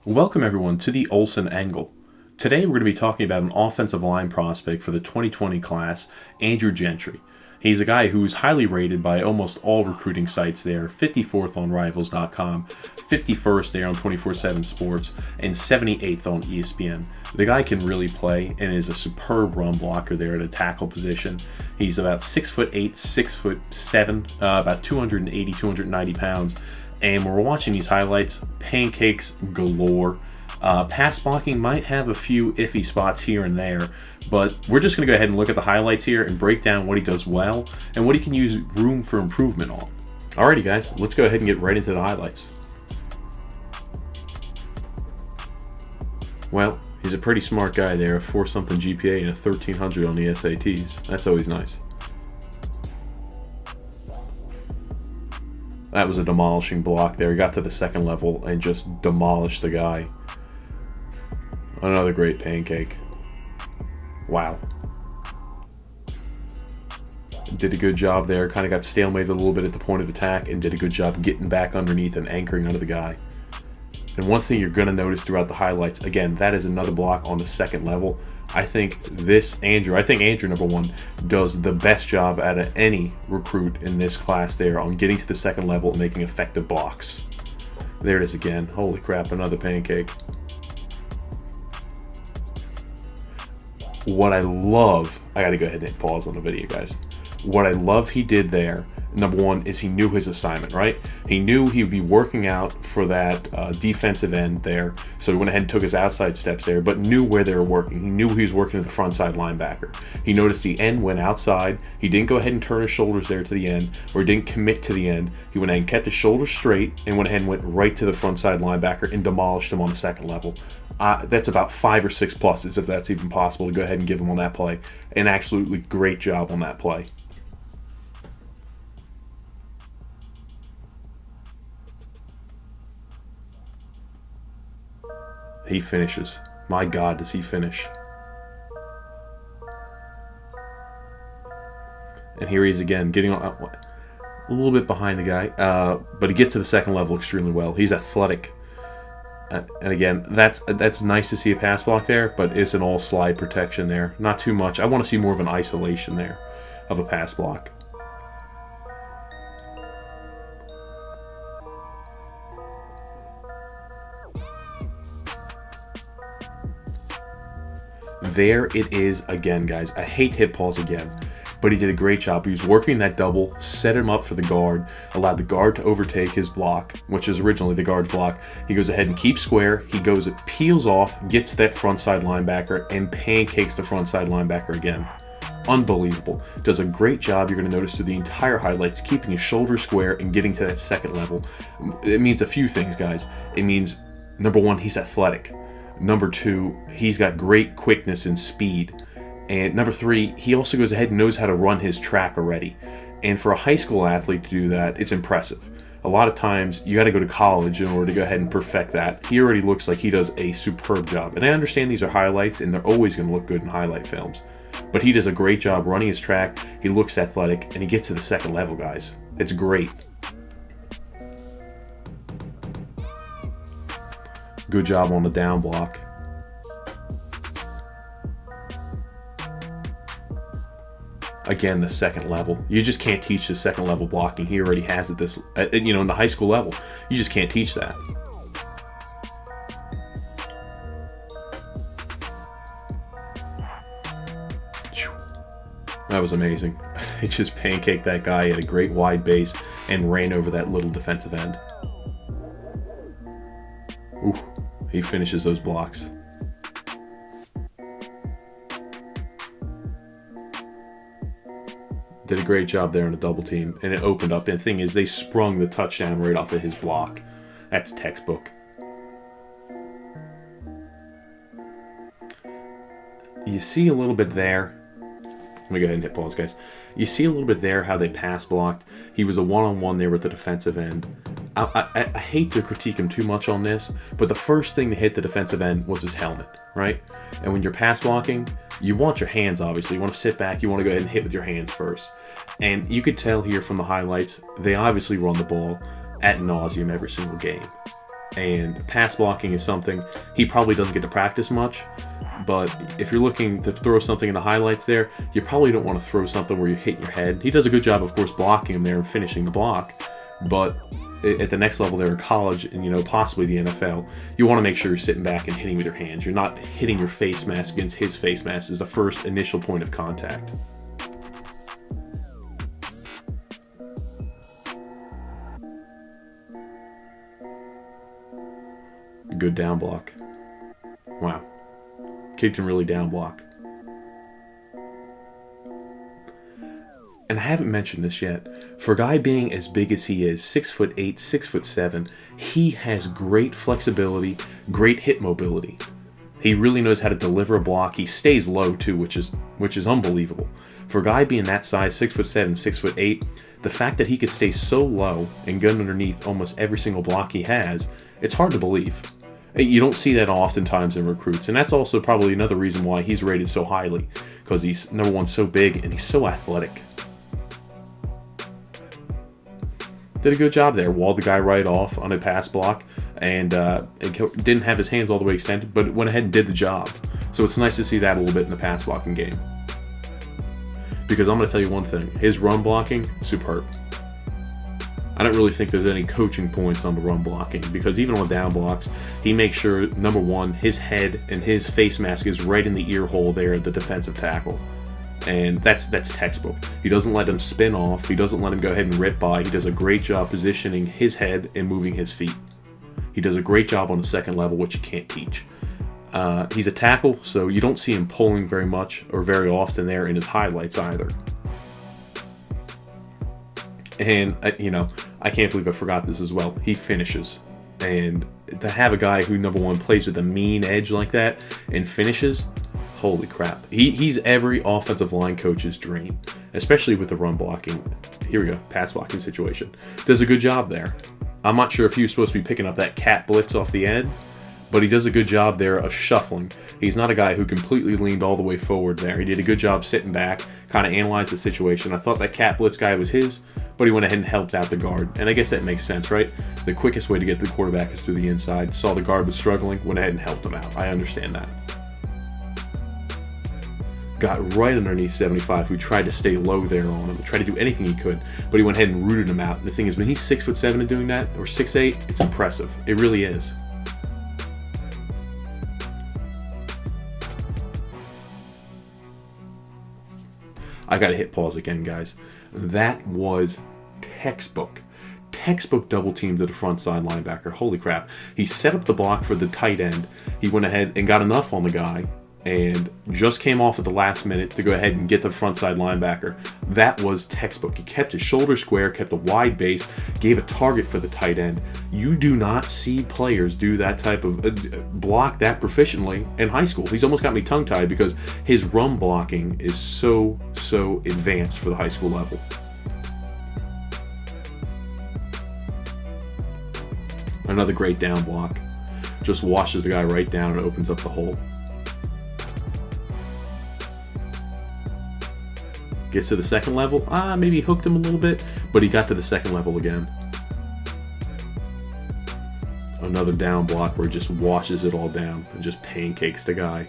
Welcome everyone to the Olsen Angle. Today we're going to be talking about an offensive line prospect for the 2020 class, Andrew Gentry. He's a guy who's highly rated by almost all recruiting sites there, 54th on Rivals.com, 51st there on 24/7 Sports, and 78th on ESPN. The guy can really play and is a superb run blocker there at a tackle position. He's about 6'8", 6'7", about 280, 290 pounds. And when we're watching these highlights, pancakes galore. Pass blocking might have a few iffy spots here and there, but we're just going to go ahead and look at the highlights here and break down what he does well and what he can use room for improvement on. Alrighty guys, let's go ahead and get right into the highlights. Well, he's a pretty smart guy there, a 4-something GPA and a 1300 on the SATs. That's always nice. That was a demolishing block there. He got to the second level and just demolished the guy. Another great pancake. Wow. Did a good job there. Kind of got stalemated a little bit at the point of attack and did a good job getting back underneath and anchoring under the guy. And one thing you're going to notice throughout the highlights, again, that is another block on the second level. I think Andrew, number one, does the best job out of any recruit in this class there on getting to the second level and making effective blocks. There it is again. Holy crap, another pancake. What I love, I got to go ahead and hit pause on the video, guys. What I love he did there, number one, is he knew his assignment, right? He knew he would be working out for that defensive end there, so he went ahead and took his outside steps there, but knew where they were working. He knew he was working at the front side linebacker. He noticed the end went outside. He didn't go ahead and turn his shoulders there to the end, or didn't commit to the end. He went ahead and kept his shoulders straight and went ahead and went right to the front side linebacker and demolished him on the second level. That's about 5 or 6 pluses, if that's even possible, to go ahead and give him on that play. An absolutely great job on that play. He finishes. My God, does he finish. And here he is again, getting a little bit behind the guy, but he gets to the second level extremely well. He's athletic. And again, that's nice to see a pass block there, but it's an all slide protection there. Not too much. I want to see more of an isolation there of a pass block. There it is again, guys. I hate to hit pause again, but he did a great job. He was working that double, set him up for the guard, allowed the guard to overtake his block, which is originally the guard's block. He goes ahead and keeps square. He goes, it peels off, gets to that front side linebacker, and pancakes the front side linebacker again. Unbelievable. Does a great job. You're going to notice through the entire highlights, keeping his shoulders square and getting to that second level. It means a few things, guys. It means, number one, he's athletic. Number two, he's got great quickness and speed. And number three, he also goes ahead and knows how to run his track already. And for a high school athlete to do that, it's impressive. A lot of times, you got to go to college in order to go ahead and perfect that. He already looks like he does a superb job. And I understand these are highlights, and they're always going to look good in highlight films. But he does a great job running his track. He looks athletic, and he gets to the second level, guys. It's great. Good job on the down block. Again, the second level. You just can't teach the second level blocking. He already has it in the high school level. You just can't teach that. That was amazing. He just pancaked that guy at a great wide base and ran over that little defensive end. Ooh, he finishes those blocks. Did a great job there on a double team, and it opened up. And the thing is, they sprung the touchdown right off of his block. That's textbook. You see a little bit there. Let me go ahead and hit pause, guys. You see a little bit there how they pass blocked. He was a one-on-one there with the defensive end. I hate to critique him too much on this, but the first thing to hit the defensive end was his helmet, right? And when you're pass blocking, you want your hands, obviously. You want to sit back. You want to go ahead and hit with your hands first. And you could tell here from the highlights, they obviously run the ball ad nauseum every single game. And pass blocking is something he probably doesn't get to practice much. But if you're looking to throw something in the highlights there, you probably don't want to throw something where you hit your head. He does a good job, of course, blocking him there and finishing the block. But at the next level there in college and, possibly the NFL, you want to make sure you're sitting back and hitting with your hands. You're not hitting your face mask against his face mask is the first initial point of contact. Good down block. Wow. Kid can really down block. And I haven't mentioned this yet. For a guy being as big as he is, 6'8", 6'7", he has great flexibility, great hip mobility. He really knows how to deliver a block. He stays low too, which is unbelievable. For a guy being that size, 6'7", 6'8", the fact that he could stay so low and get underneath almost every single block he has, it's hard to believe. You don't see that oftentimes in recruits, and that's also probably another reason why he's rated so highly, because he's, number one, so big and he's so athletic. Did a good job there. Walled the guy right off on a pass block, and didn't have his hands all the way extended, but went ahead and did the job. So it's nice to see that a little bit in the pass blocking game. Because I'm going to tell you one thing. His run blocking, superb. I don't really think there's any coaching points on the run blocking, because even on down blocks, he makes sure, number one, his head and his face mask is right in the ear hole there at the defensive tackle. And that's textbook. He doesn't let him spin off. He doesn't let him go ahead and rip by. He does a great job positioning his head and moving his feet. He does a great job on the second level, which you can't teach. He's a tackle, so you don't see him pulling very much or very often there in his highlights either. And, I can't believe I forgot this as well. He finishes. And to have a guy who, number one, plays with a mean edge like that and finishes, holy crap. He's every offensive line coach's dream, especially with the run blocking. Here we go, pass blocking situation. Does a good job there. I'm not sure if he was supposed to be picking up that cat blitz off the end, but he does a good job there of shuffling. He's not a guy who completely leaned all the way forward there. He did a good job sitting back, kind of analyzed the situation. I thought that cat blitz guy was his, but he went ahead and helped out the guard. And I guess that makes sense, right? The quickest way to get to the quarterback is through the inside. Saw the guard was struggling, went ahead and helped him out. I understand that. Got right underneath 75, who tried to stay low there on him, tried to do anything he could, but he went ahead and rooted him out. And the thing is, when he's 6'7" and doing that, or 6'8", it's impressive. It really is. I gotta hit pause again, guys. That was textbook double team to the front side linebacker. Holy crap. He set up the block for the tight end. He went ahead and got enough on the guy and just came off at the last minute to go ahead and get the front side linebacker. That was textbook. He kept his shoulder square, kept a wide base, gave a target for the tight end. You do not see players do that type of block that proficiently in high school. He's almost got me tongue-tied because his run blocking is so advanced for the high school level. Another great down block. Just washes the guy right down and opens up the hole. Gets to the second level. Maybe hooked him a little bit, but he got to the second level again. Another down block where he just washes it all down and just pancakes the guy.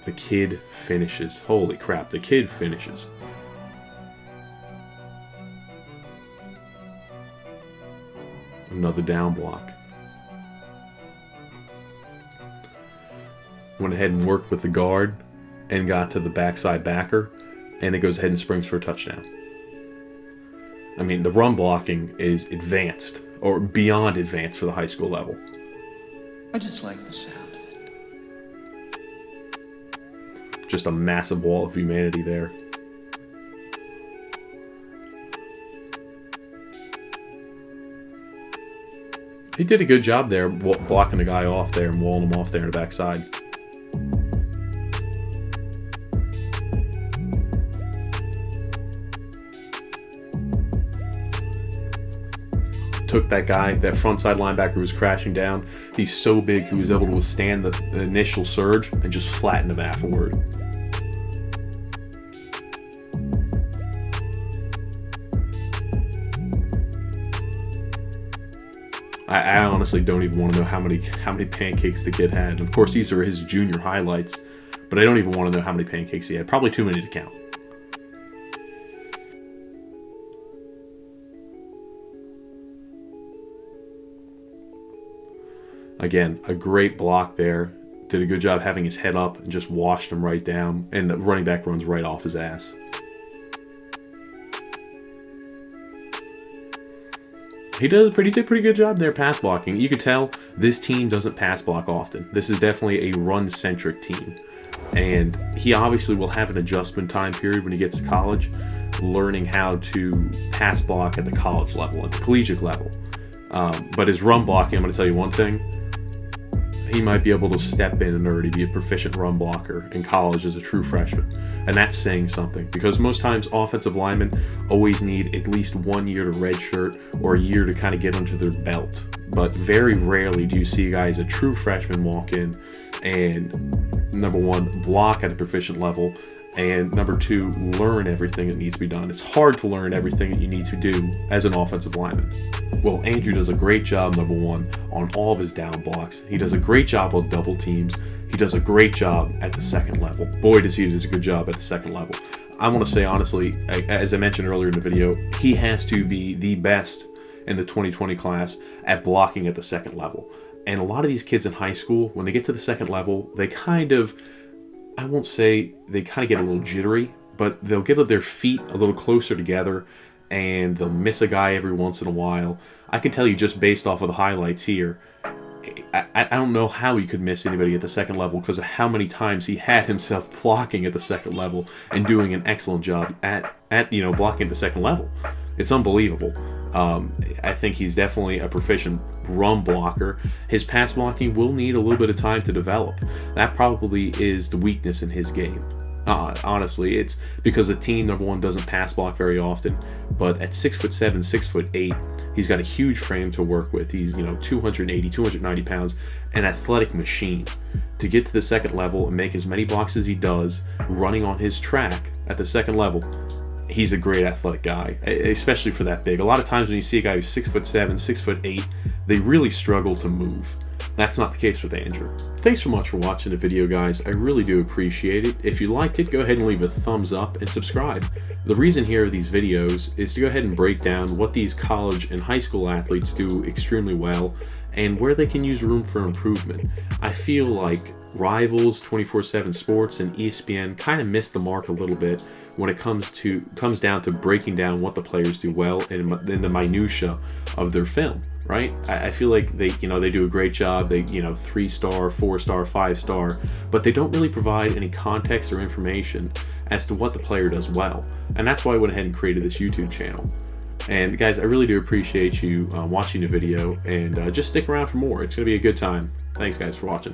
The kid finishes. Holy crap, the kid finishes. Another down block. Went ahead and worked with the guard and got to the backside backer, and it goes ahead and springs for a touchdown. I mean, the run blocking is advanced, or beyond advanced for the high school level. I just like the sound of it. Just a massive wall of humanity there. He did a good job there, blocking the guy off there and walling him off there in the backside. Took that guy, that front side linebacker who was crashing down. He's so big he was able to withstand the initial surge and just flatten him afterward. I honestly don't even want to know how many pancakes the kid had. Of course, these are his junior highlights, but I don't even want to know how many pancakes he had. Probably too many to count. Again, a great block there. Did a good job having his head up and just washed him right down. And the running back runs right off his ass. He did a pretty good job there pass blocking. You could tell this team doesn't pass block often. This is definitely a run-centric team. And he obviously will have an adjustment time period when he gets to college, learning how to pass block at the college level, at the collegiate level. But his run blocking, I'm going to tell you one thing. He might be able to step in and already be a proficient run blocker in college as a true freshman. And that's saying something, because most times offensive linemen always need at least 1 year to redshirt or a year to kind of get under their belt. But very rarely do you see guys, a true freshman, walk in and, number one, block at a proficient level, and number two, learn everything that needs to be done. It's hard to learn everything that you need to do as an offensive lineman. Well, Andrew does a great job, number one, on all of his down blocks. He does a great job on double teams. He does a great job at the second level. Boy, does he do a good job at the second level. I want to say, honestly, as I mentioned earlier in the video, he has to be the best in the 2020 class at blocking at the second level. And a lot of these kids in high school, when they get to the second level, they kind of, I won't say they kind of get a little jittery, but they'll get their feet a little closer together and they'll miss a guy every once in a while. I can tell you just based off of the highlights here, I don't know how he could miss anybody at the second level because of how many times he had himself blocking at the second level and doing an excellent job at blocking at the second level. It's unbelievable. I think he's definitely a proficient run blocker. His pass blocking will need a little bit of time to develop. That probably is the weakness in his game. Honestly, it's because the team, number one, doesn't pass block very often, but at 6'7", 6'8", he's got a huge frame to work with. He's 280, 290 pounds, an athletic machine. To get to the second level and make as many blocks as he does, running on his track at the second level, he's a great athletic guy, especially for that big. A lot of times when you see a guy who's 6'7", 6'8", they really struggle to move. That's not the case with Andrew. Thanks so much for watching the video, guys. I really do appreciate it. If you liked it, go ahead and leave a thumbs up and subscribe. The reason here of these videos is to go ahead and break down what these college and high school athletes do extremely well and where they can use room for improvement. I feel like Rivals, 24/7 Sports, and ESPN kind of missed the mark a little bit when it comes down to breaking down what the players do well in the minutia of their film. Right? I feel like they do a great job. They 3-star, 4-star, 5-star, but they don't really provide any context or information as to what the player does well. And that's why I went ahead and created this YouTube channel. And guys, I really do appreciate you watching the video, and just stick around for more. It's going to be a good time. Thanks, guys, for watching.